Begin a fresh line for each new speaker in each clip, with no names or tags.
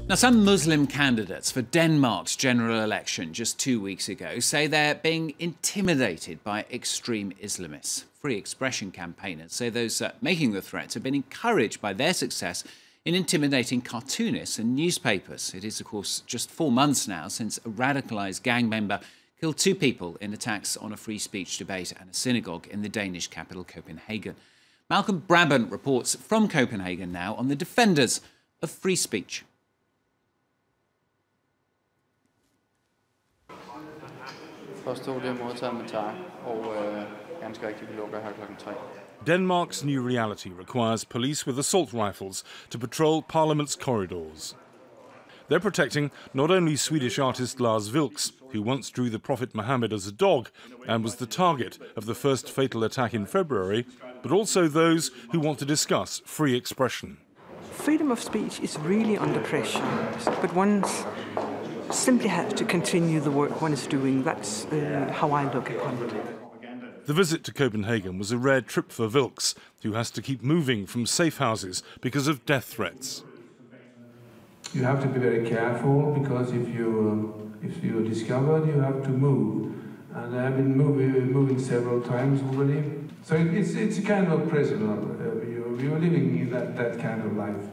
Now, some Muslim candidates for Denmark's general election just 2 weeks ago say they're being intimidated by extreme Islamists. Free expression campaigners say those making the threats have been encouraged by their success in intimidating cartoonists and newspapers. It is, of course, just 4 months now since a radicalised gang member killed 2 people in attacks on a free speech debate at a synagogue in the Danish capital, Copenhagen. Malcolm Brabant reports from Copenhagen now on the defenders of free speech.
Denmark's new reality requires police with assault rifles to patrol Parliament's corridors. They're protecting not only Swedish artist Lars Vilks, who once drew the Prophet Muhammad as a dog and was the target of the first fatal attack in February, but also those who want to discuss free expression.
Freedom of speech is really under pressure, but one simply has to continue the work one is doing. That's how I look upon it.
The visit to Copenhagen was a rare trip for Vilks, who has to keep moving from safe houses because of death threats.
You have to be very careful, because if you're discovered, you have to move. And I have been moving several times already. So it's a kind of prison. You're living in that kind of life.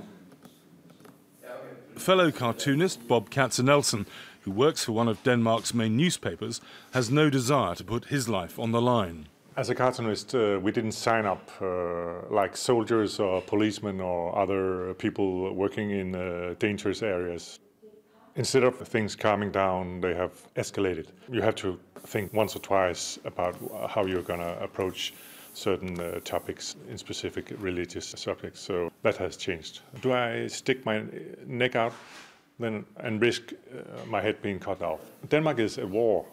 Fellow cartoonist Bob Katzenelson, who works for one of Denmark's main newspapers, has no desire to put his life on the line.
As a cartoonist, we didn't sign up like soldiers or policemen or other people working in dangerous areas. Instead of things calming down, they have escalated. You have to think once or twice about how you're going to approach certain topics, in specific religious subjects. So that has changed. Do I stick my neck out then and risk my head being cut off? Denmark is a war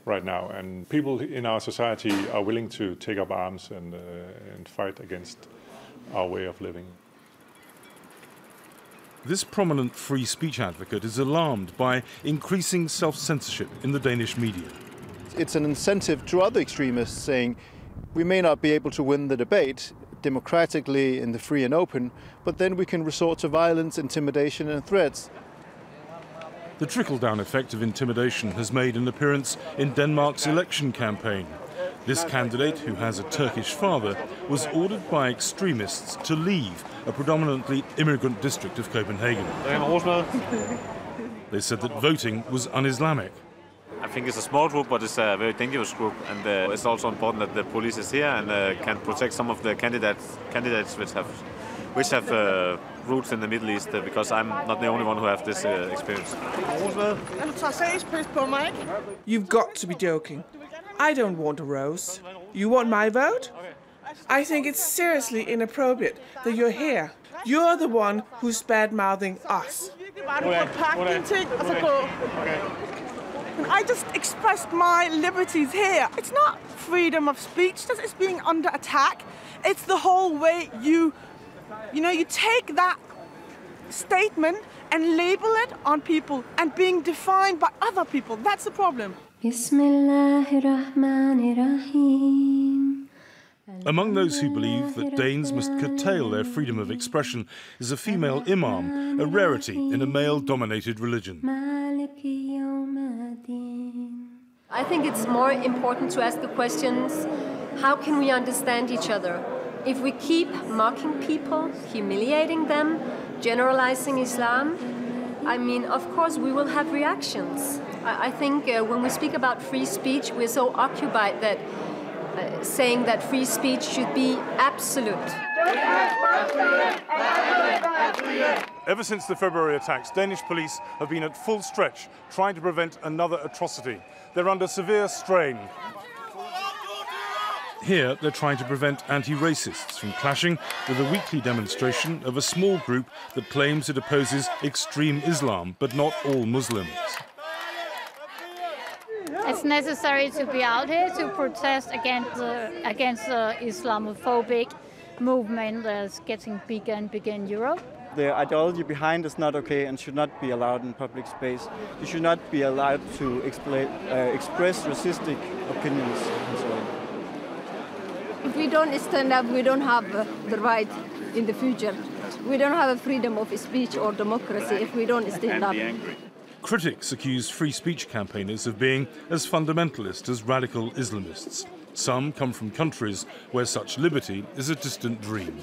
right now, and people in our society are willing to take up arms and fight against our way of living.
This prominent free speech advocate is alarmed by increasing self-censorship in the Danish media.
It's an incentive to other extremists saying, we may not be able to win the debate democratically in the free and open, but then we can resort to violence, intimidation and threats.
The trickle-down effect of intimidation has made an appearance in Denmark's election campaign. This candidate, who has a Turkish father, was ordered by extremists to leave a predominantly immigrant district of Copenhagen. They said that voting was un-Islamic.
I think it's a small group, but it's a very dangerous group, and it's also important that the police is here and can protect some of the candidates which have roots in the Middle East, because I'm not the only one who have this experience.
You've got to be joking. I don't want a rose. You want my vote? I think it's seriously inappropriate that you're here. You're the one who's bad-mouthing us.
I just expressed my liberties here. It's not freedom of speech that is being under attack. It's the whole way you take that statement and label it on people and being defined by other people. That's the problem.
Among those who believe that Danes must curtail their freedom of expression is a female imam, a rarity in a male-dominated religion.
I think it's more important to ask the questions, how can we understand each other? If we keep mocking people, humiliating them, generalizing Islam, I mean, of course we will have reactions. I think when we speak about free speech, we're so occupied that saying that free speech should be absolute.
Ever since the February attacks, Danish police have been at full stretch trying to prevent another atrocity. They're under severe strain. Here, they're trying to prevent anti-racists from clashing with a weekly demonstration of a small group that claims it opposes extreme Islam, but not all Muslims.
It's necessary to be out here to protest against the Islamophobic movement that's getting bigger and bigger in Europe.
The ideology behind is not okay and should not be allowed in public space. You should not be allowed to express racistic opinions and so on.
If we don't stand up, we don't have the right in the future. We don't have a freedom of speech or democracy if we don't stand up.
Critics accuse free speech campaigners of being as fundamentalist as radical Islamists. Some come from countries where such liberty is a distant dream.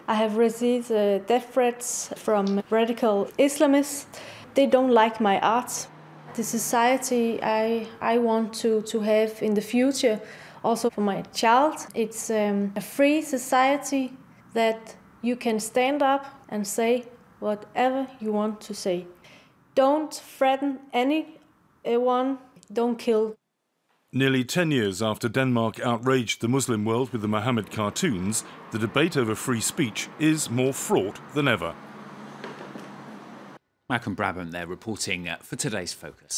I have received death threats from radical Islamists. They don't like my art. The society I want to have in the future, also for my child, it's a free society that you can stand up and say whatever you want to say. Don't threaten anyone, don't kill.
Nearly 10 years after Denmark outraged the Muslim world with the Mohammed cartoons, the debate over free speech is more fraught than ever.
Malcolm Brabant there reporting for today's Focus.